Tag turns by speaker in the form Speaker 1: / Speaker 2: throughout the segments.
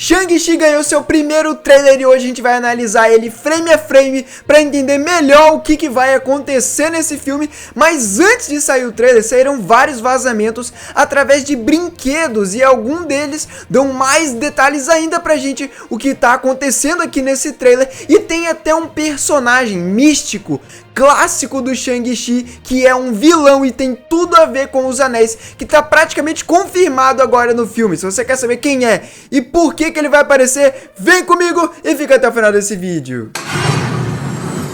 Speaker 1: Shang-Chi ganhou seu primeiro trailer e hoje a gente vai analisar ele frame a frame para entender melhor o que vai acontecer nesse filme. Mas antes de sair o trailer, saíram vários vazamentos através de brinquedos e algum deles dão mais detalhes ainda pra gente o que tá acontecendo aqui nesse trailer. E tem até um personagem místico clássico do Shang-Chi, que é um vilão e tem tudo a ver com os anéis, que tá praticamente confirmado agora no filme. Se você quer saber quem é e por que ele vai aparecer, vem comigo e fica até o final desse vídeo.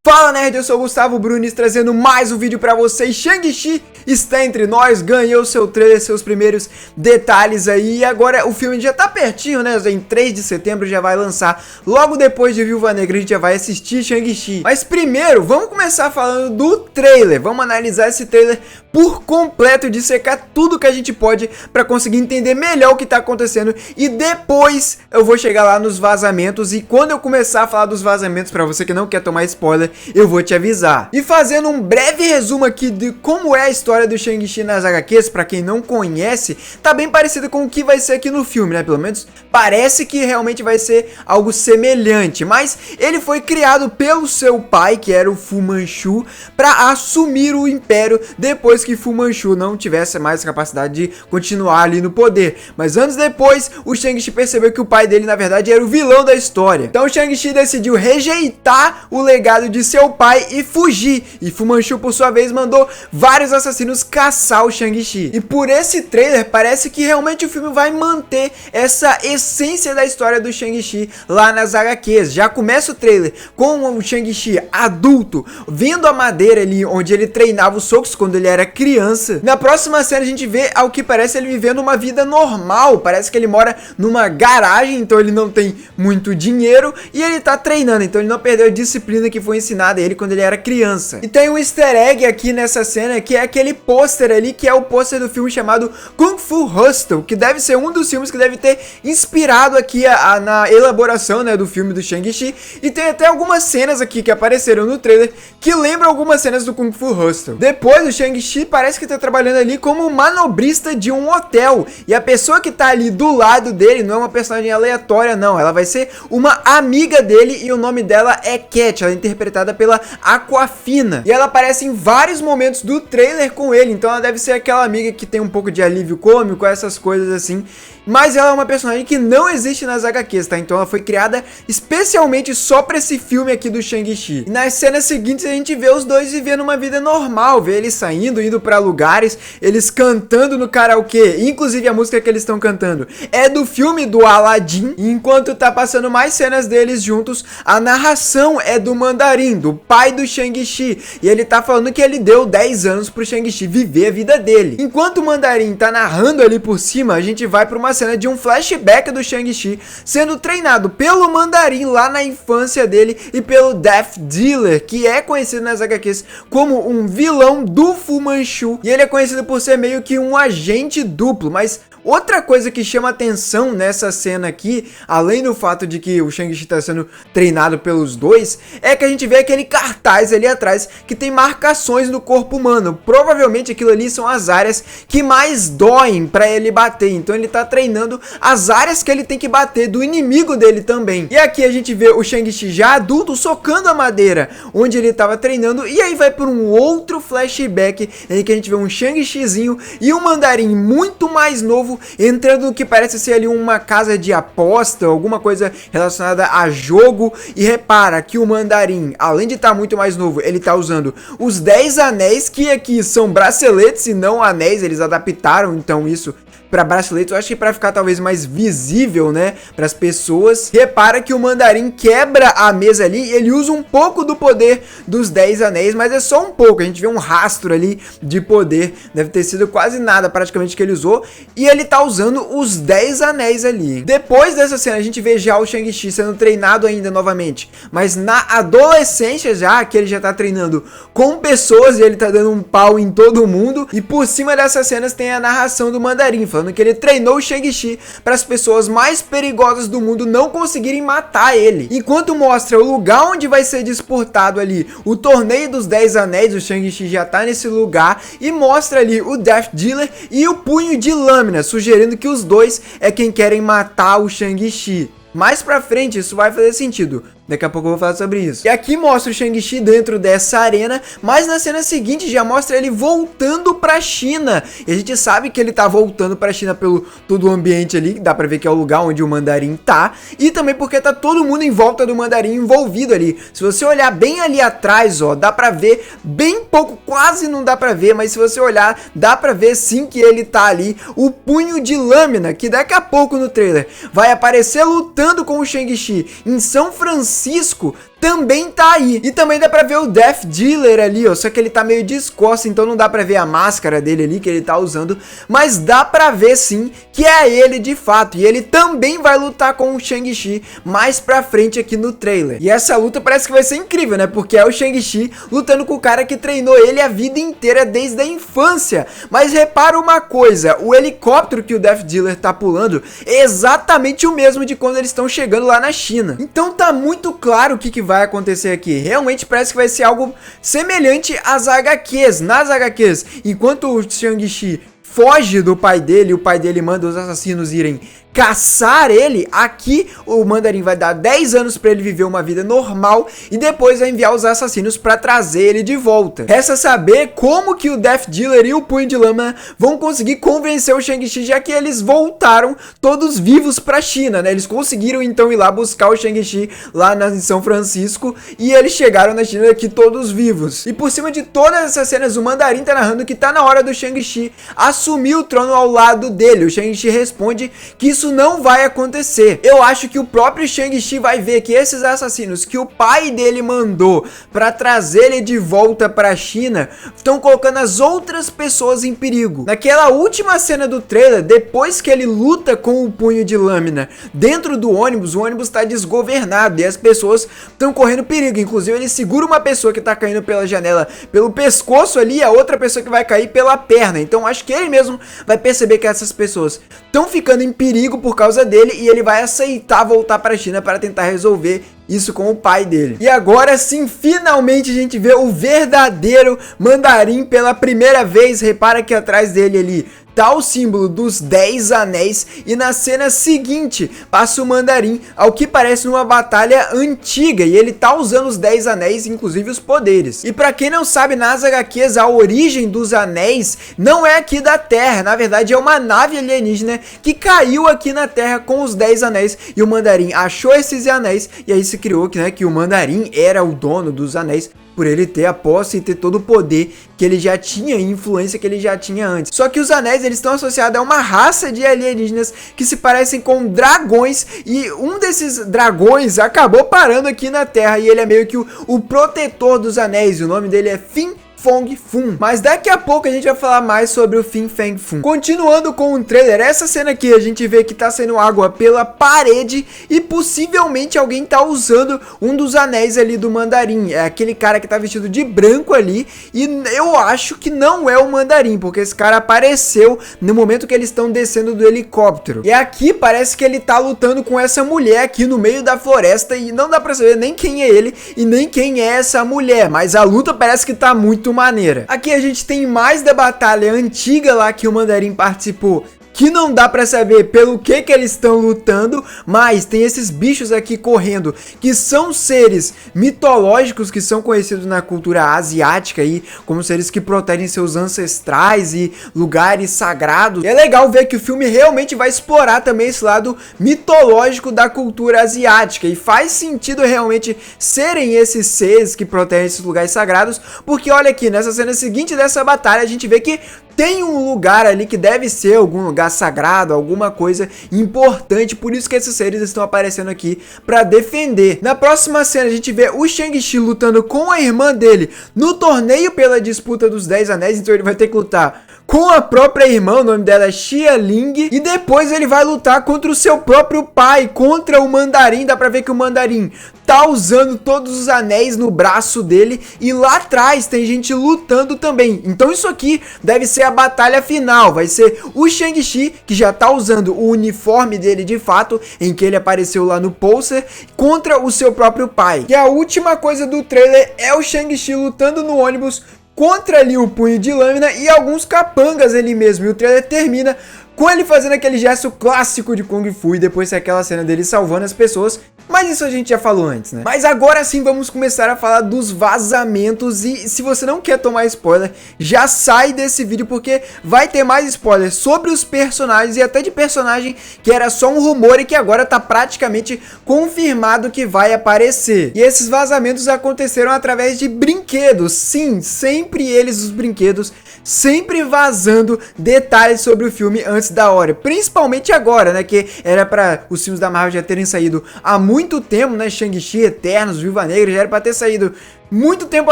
Speaker 1: Fala nerd, eu sou o Gustavo Brunis trazendo mais um vídeo pra vocês. Shang-Chi está entre nós, ganhou seu trailer, seus primeiros detalhes aí. E agora o filme já tá pertinho, né? Em 3 de setembro já vai lançar. Logo depois de Viúva Negra a gente já vai assistir Shang-Chi. Mas primeiro, vamos começar falando do trailer. Vamos analisar esse trailer por completo, dissecar tudo que a gente pode pra conseguir entender melhor o que tá acontecendo. E depois eu vou chegar lá nos vazamentos. E quando eu começar a falar dos vazamentos, pra você que não quer tomar spoiler, eu vou te avisar. E fazendo um breve resumo aqui de como é a história do Shang-Chi nas HQs, pra quem não conhece, tá bem parecido com o que vai ser aqui no filme, né? Pelo menos parece que realmente vai ser algo semelhante. Mas ele foi criado pelo seu pai, que era o Fu Manchu, pra assumir o império depois que Fu Manchu não tivesse mais capacidade de continuar ali no poder. Mas anos depois, o Shang-Chi percebeu que o pai dele, na verdade, era o vilão da história. Então o Shang-Chi decidiu rejeitar o legado de seu pai e fugir. E Fu Manchu, por sua vez, mandou vários assassinos caçar o Shang-Chi. E por esse trailer, parece que realmente o filme vai manter essa essência da história do Shang-Chi lá nas HQs. Já começa o trailer com o Shang-Chi adulto, vendo a madeira ali onde ele treinava os socos quando ele era criança. Na próxima cena a gente vê, ao que parece, ele vivendo uma vida normal. Parece que ele mora numa garagem, então ele não tem muito dinheiro e ele tá treinando, então ele não perdeu a disciplina que foi ensinada a ele quando ele era criança. E tem um easter egg aqui nessa cena, que é aquele pôster ali, que é o pôster do filme chamado Kung Fu Hustle, que deve ser um dos filmes que deve ter inspirado aqui na elaboração, né, do filme do Shang-Chi. E tem até algumas cenas aqui que apareceram no trailer que lembram algumas cenas do Kung Fu Hustle. Depois, o Shang-Chi parece que tá trabalhando ali como manobrista de um hotel, e a pessoa que tá ali do lado dele não é uma personagem aleatória, não. Ela vai ser uma amiga dele e o nome dela é Cat. Ela é interpretada pela Aquafina, e ela aparece em vários momentos do trailer com ele, então ela deve ser aquela amiga que tem um pouco de alívio cômico, essas coisas assim. Mas ela é uma personagem que não existe nas HQs, tá? Então ela foi criada especialmente só pra esse filme aqui do Shang-Chi. E nas cenas seguintes a gente vê os dois vivendo uma vida normal, vê eles saindo, indo pra lugares, eles cantando no karaokê. Inclusive a música que eles estão cantando é do filme do Aladdin. E enquanto tá passando mais cenas deles juntos, a narração é do Mandarim, do pai do Shang-Chi. E ele tá falando que ele deu 10 anos pro Shang-Chi viver a vida dele. Enquanto o Mandarim tá narrando ali por cima, a gente vai pra uma cena de um flashback do Shang-Chi sendo treinado pelo Mandarim lá na infância dele e pelo Death Dealer, que é conhecido nas HQs como um vilão do Fu Manchu, e ele é conhecido por ser meio que um agente duplo. Mas outra coisa que chama atenção nessa cena aqui, além do fato de que o Shang-Chi está sendo treinado pelos dois, é que a gente vê aquele cartaz ali atrás que tem marcações no corpo humano. Provavelmente aquilo ali são as áreas que mais doem para ele bater, então ele tá treinando as áreas que ele tem que bater do inimigo dele também. E aqui a gente vê o Shang-Chi já adulto socando a madeira onde ele estava treinando, e aí vai por um outro flashback em que a gente vê um Shang-Chizinho e um Mandarim muito mais novo entrando no que parece ser ali uma casa de aposta, alguma coisa relacionada a jogo. E repara que o Mandarim, além de estar muito mais novo, ele tá usando os 10 anéis, que aqui são braceletes e não anéis, eles adaptaram então isso para bracelete, eu acho que para ficar talvez mais visível, né, para as pessoas. Repara que o Mandarim quebra a mesa ali e ele usa um pouco do poder dos 10 anéis, mas é só um pouco, a gente vê um rastro ali de poder, deve ter sido quase nada praticamente que ele usou, e ele tá usando os 10 anéis ali. Depois dessa cena a gente vê já o Shang-Chi sendo treinado ainda novamente, mas na adolescência já, que ele já tá treinando com pessoas e ele tá dando um pau em todo mundo. E por cima dessas cenas tem a narração do Mandarim, falando falando que ele treinou o Shang-Chi para as pessoas mais perigosas do mundo não conseguirem matar ele. Enquanto mostra o lugar onde vai ser disputado ali o torneio dos 10 anéis, o Shang-Chi já tá nesse lugar e mostra ali o Death Dealer e o Punho de Lâmina, sugerindo que os dois é quem querem matar o Shang-Chi. Mais pra frente isso vai fazer sentido, daqui a pouco eu vou falar sobre isso. E aqui mostra o Shang-Chi dentro dessa arena, mas na cena seguinte já mostra ele voltando pra China. E a gente sabe que ele tá voltando pra China pelo todo o ambiente ali, que dá pra ver que é o lugar onde o Mandarim tá. E também porque tá todo mundo em volta do Mandarim envolvido ali. Se você olhar bem ali atrás, ó, dá pra ver bem pouco, quase não dá pra ver, mas se você olhar, dá pra ver sim que ele tá ali. O Punho de Lâmina, que daqui a pouco no trailer vai aparecer lutando com o Shang-Chi em São Francisco, também tá aí. E também dá pra ver o Death Dealer ali, ó, só que ele tá meio descosta, então não dá pra ver a máscara dele ali que ele tá usando, mas dá pra ver sim que é ele de fato, e ele também vai lutar com o Shang-Chi mais pra frente aqui no trailer. E essa luta parece que vai ser incrível, né, porque é o Shang-Chi lutando com o cara que treinou ele a vida inteira desde a infância. Mas repara uma coisa, o helicóptero que o Death Dealer tá pulando é exatamente o mesmo de quando eles estão chegando lá na China. Então tá muito claro o que vai acontecer aqui. Realmente parece que vai ser algo semelhante às HQs. Nas HQs, enquanto o Shang-Chi foge do pai dele, o pai dele manda os assassinos irem caçar ele, aqui o Mandarim vai dar 10 anos pra ele viver uma vida normal e depois vai enviar os assassinos pra trazer ele de volta. Resta saber como que o Death Dealer e o Punho de Lâmina vão conseguir convencer o Shang-Chi, já que eles voltaram todos vivos pra China, né? Eles conseguiram então ir lá buscar o Shang-Chi lá em São Francisco e eles chegaram na China aqui todos vivos. E por cima de todas essas cenas, o Mandarim tá narrando que tá na hora do Shang-Chi assumir o trono ao lado dele. O Shang-Chi responde que isso não vai acontecer. Eu acho que o próprio Shang-Chi vai ver que esses assassinos que o pai dele mandou pra trazer ele de volta pra China estão colocando as outras pessoas em perigo. Naquela última cena do trailer, depois que ele luta com o Punho de Lâmina dentro do ônibus, o ônibus tá desgovernado e as pessoas estão correndo perigo. Inclusive ele segura uma pessoa que tá caindo pela janela pelo pescoço ali e a outra pessoa que vai cair pela perna. Então acho que ele mesmo vai perceber que essas pessoas estão ficando em perigo por causa dele e ele vai aceitar voltar para a China para tentar resolver isso com o pai dele. E agora sim, finalmente a gente vê o verdadeiro Mandarim pela primeira vez. Repara que atrás dele ali tá o símbolo dos 10 anéis e na cena seguinte passa o Mandarim ao que parece uma batalha antiga e ele tá usando os 10 anéis, inclusive os poderes. E pra quem não sabe, nas HQs a origem dos anéis não é aqui da Terra, na verdade é uma nave alienígena que caiu aqui na Terra com os 10 anéis e o Mandarim achou esses anéis e aí se criou que o Mandarim era o dono dos anéis, por ele ter a posse e ter todo o poder que ele já tinha e influência que ele já tinha antes. Só que os anéis, eles estão associados a uma raça de alienígenas que se parecem com dragões e um desses dragões acabou parando aqui na Terra e ele é meio que o protetor dos anéis. O nome dele é Fin Fang Foom. Mas daqui a pouco a gente vai falar mais sobre o Fin Fang Foom. Continuando com o trailer, essa cena aqui a gente vê que tá saindo água pela parede e possivelmente alguém tá usando um dos anéis ali do Mandarim. É aquele cara que tá vestido de branco ali e eu acho que não é o Mandarim, porque esse cara apareceu no momento que eles estão descendo do helicóptero. E aqui parece que ele tá lutando com essa mulher aqui no meio da floresta e não dá pra saber nem quem é ele e nem quem é essa mulher, mas a luta parece que tá muito maneira. Aqui a gente tem mais da batalha antiga lá que o Mandarim participou, que não dá pra saber pelo que eles estão lutando, mas tem esses bichos aqui correndo, que são seres mitológicos que são conhecidos na cultura asiática aí, como seres que protegem seus ancestrais e lugares sagrados. E é legal ver que o filme realmente vai explorar também esse lado mitológico da cultura asiática, e faz sentido realmente serem esses seres que protegem esses lugares sagrados, porque olha aqui, nessa cena seguinte dessa batalha, a gente vê que tem um lugar ali que deve ser algum lugar sagrado, alguma coisa importante, por isso que esses seres estão aparecendo aqui pra defender. Na próxima cena a gente vê o Shang-Chi lutando com a irmã dele no torneio pela disputa dos 10 anéis, então ele vai ter que lutar com a própria irmã, o nome dela é Xia Ling, e depois ele vai lutar contra o seu próprio pai, contra o Mandarim. Dá pra ver que o Mandarim tá usando todos os anéis no braço dele, e lá atrás tem gente lutando também. Então isso aqui deve ser a batalha final, vai ser o Shang-Chi, que já tá usando o uniforme dele de fato, em que ele apareceu lá no pôster, contra o seu próprio pai. E a última coisa do trailer é o Shang-Chi lutando no ônibus contra ali o Punho de Lâmina e alguns capangas ele mesmo, e o trailer termina com ele fazendo aquele gesto clássico de Kung Fu e depois tem aquela cena dele salvando as pessoas, mas isso a gente já falou antes, né? Mas agora sim vamos começar a falar dos vazamentos, e se você não quer tomar spoiler, já sai desse vídeo porque vai ter mais spoilers sobre os personagens e até de personagem que era só um rumor e que agora tá praticamente confirmado que vai aparecer. E esses vazamentos aconteceram através de brinquedos, sim, sempre eles, os brinquedos, sempre vazando detalhes sobre o filme antes da hora, principalmente agora, né, que era pra os filmes da Marvel já terem saído há muito tempo, né, Shang-Chi, Eternos, Viúva Negra, já era pra ter saído muito tempo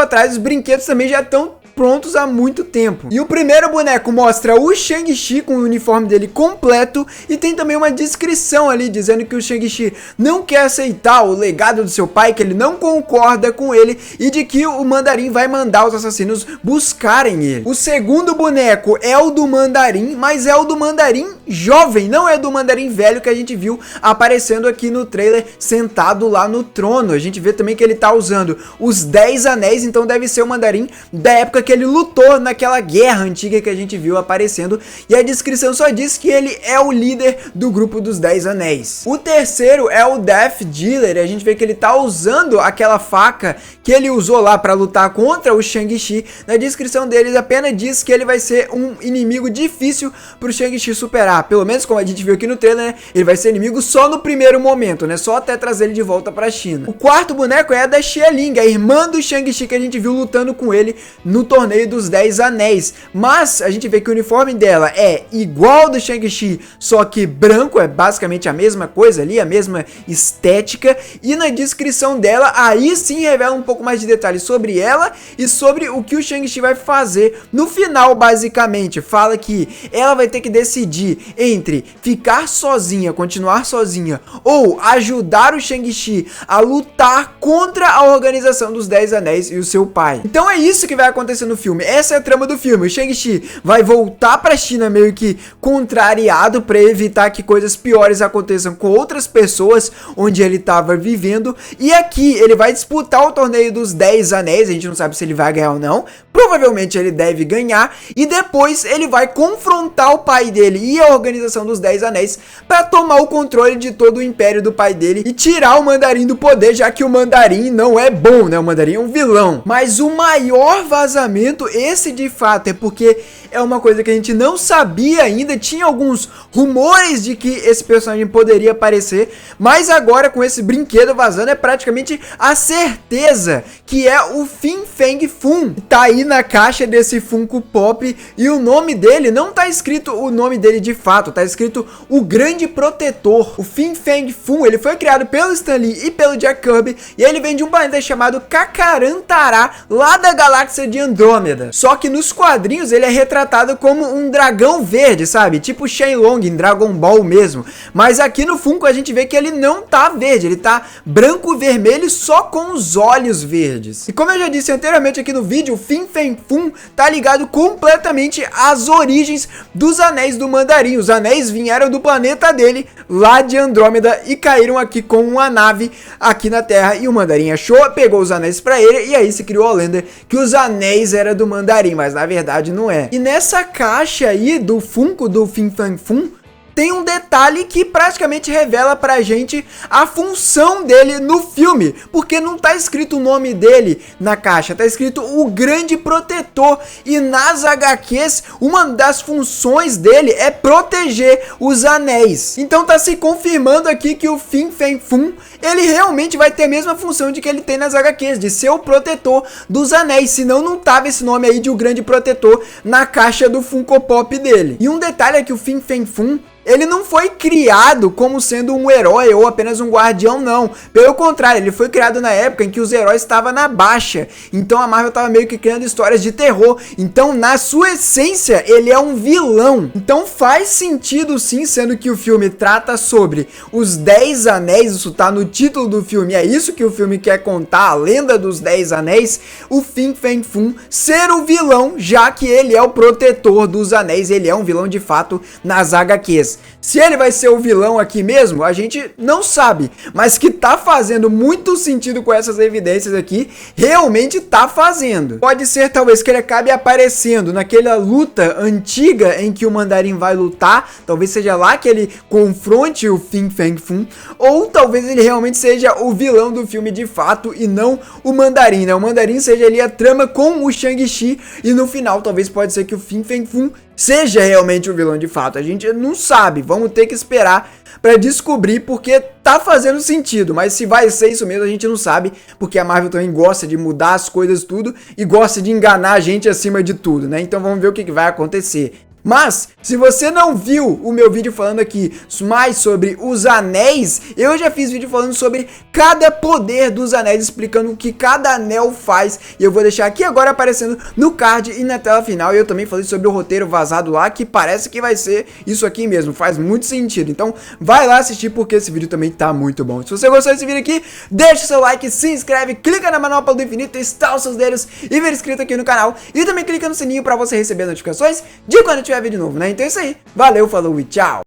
Speaker 1: atrás, os brinquedos também já estão prontos há muito tempo. E o primeiro boneco mostra o Shang-Chi com o uniforme dele completo e tem também uma descrição ali dizendo que o Shang-Chi não quer aceitar o legado do seu pai, que ele não concorda com ele e de que o Mandarim vai mandar os assassinos buscarem ele. O segundo boneco é o do Mandarim, mas é o do Mandarim jovem, não é do Mandarim velho que a gente viu aparecendo aqui no trailer sentado lá no trono. A gente vê também que ele tá usando os 10 anéis, então deve ser o Mandarim da época que ele lutou naquela guerra antiga que a gente viu aparecendo, e a descrição só diz que ele é o líder do grupo dos 10 anéis. O terceiro é o Death Dealer, e a gente vê que ele tá usando aquela faca que ele usou lá para lutar contra o Shang-Chi. Na descrição dele apenas diz que ele vai ser um inimigo difícil pro Shang-Chi superar, pelo menos como a gente viu aqui no trailer, né? Ele vai ser inimigo só no primeiro momento, né? Só até trazer ele de volta pra China. O quarto boneco é a da Xia Ling, a irmã do Shang-Chi que a gente viu lutando com ele no torneio dos 10 anéis, mas a gente vê que o uniforme dela é igual ao do Shang-Chi, só que branco, é basicamente a mesma coisa ali, a mesma estética, e na descrição dela, aí sim revela um pouco mais de detalhes sobre ela e sobre o que o Shang-Chi vai fazer no final. Basicamente, fala que ela vai ter que decidir entre ficar sozinha, continuar sozinha, ou ajudar o Shang-Chi a lutar contra a organização dos 10 anéis e o seu pai. Então é isso que vai acontecer no filme, essa é a trama do filme. O Shang-Chi vai voltar pra China meio que contrariado para evitar que coisas piores aconteçam com outras pessoas onde ele estava vivendo, e aqui ele vai disputar o torneio dos 10 anéis, a gente não sabe se ele vai ganhar ou não, provavelmente ele deve ganhar, e depois ele vai confrontar o pai dele e a organização dos 10 anéis para tomar o controle de todo o império do pai dele e tirar o Mandarim do poder, já que o Mandarim não é bom, né, o Mandarim é um vilão. Mas o maior vazamento, esse de fato é porque é uma coisa que a gente não sabia ainda, tinha alguns rumores de que esse personagem poderia aparecer, mas agora com esse brinquedo vazando é praticamente a certeza que é o Fin Fang Foom. Tá aí na caixa desse Funko Pop e o nome dele não tá escrito o nome dele de fato, tá escrito o Grande Protetor. O Fin Fang Foom, ele foi criado pelo Stan Lee e pelo Jack Kirby e ele vem de um planeta chamado Kakarantará, lá da galáxia de Andrômeda. Só que nos quadrinhos ele é retratado como um dragão verde, sabe? Tipo Shenlong em Dragon Ball mesmo. Mas aqui no Funko a gente vê que ele não tá verde, ele tá branco e vermelho só com os olhos verdes. E como eu já disse anteriormente aqui no vídeo, o Fin Fang Foom tá ligado completamente às origens dos anéis do Mandarim. Os anéis vieram do planeta dele, lá de Andrômeda, e caíram aqui com uma nave aqui na Terra, e o Mandarim achou, pegou os anéis pra ele, e aí se criou a lenda que os anéis eram do Mandarim, mas na verdade não é. E nessa caixa aí do Funko do Fin Fang Foom tem um detalhe que praticamente revela pra gente a função dele no filme, porque não tá escrito o nome dele na caixa, tá escrito o Grande Protetor, e nas HQs uma das funções dele é proteger os anéis. Então tá se confirmando aqui que o Fin Fang Foom, ele realmente vai ter a mesma função de que ele tem nas HQs, de ser o protetor dos anéis, senão não tava esse nome aí de o Grande Protetor na caixa do Funko Pop dele. E um detalhe é que o Fin Fang Foom ele não foi criado como sendo um herói ou apenas um guardião, não. Pelo contrário, ele foi criado na época em que os heróis estavam na baixa. Então a Marvel estava meio que criando histórias de terror. Então, na sua essência, ele é um vilão. Então faz sentido sim, sendo que o filme trata sobre os 10 anéis. Isso tá no título do filme, é isso que o filme quer contar, a lenda dos 10 anéis. O Fin Fang Foom ser o vilão, já que ele é o protetor dos anéis. Ele é um vilão de fato nas HQs. Se ele vai ser o vilão aqui mesmo, a gente não sabe, mas que tá fazendo muito sentido com essas evidências aqui, realmente tá fazendo. Pode ser talvez que ele acabe aparecendo naquela luta antiga em que o Mandarim vai lutar, talvez seja lá que ele confronte o Fin Fang Foom, ou talvez ele realmente seja o vilão do filme de fato e não o Mandarim, né? O Mandarim seja ali a trama com o Shang-Chi e no final talvez pode ser que o Fin Fang Foom seja realmente o vilão de fato. A gente não sabe, vamos ter que esperar pra descobrir, porque tá fazendo sentido, mas se vai ser isso mesmo a gente não sabe, porque a Marvel também gosta de mudar as coisas tudo e gosta de enganar a gente acima de tudo, né? Então vamos ver o que vai acontecer. Mas, se você não viu o meu vídeo falando aqui mais sobre os anéis, eu já fiz vídeo falando sobre cada poder dos anéis, explicando o que cada anel faz, e eu vou deixar aqui agora aparecendo no card e na tela final. E eu também falei sobre o roteiro vazado lá, que parece que vai ser isso aqui mesmo, faz muito sentido. Então vai lá assistir, porque esse vídeo também tá muito bom. Se você gostou desse vídeo aqui, deixa o seu like, se inscreve, clica na manopla do infinito, estala os seus dedos e vira inscrito aqui no canal, e também clica no sininho pra você receber notificações de quando eu tiver vídeo novo, né? Então é isso aí, valeu, falou e tchau!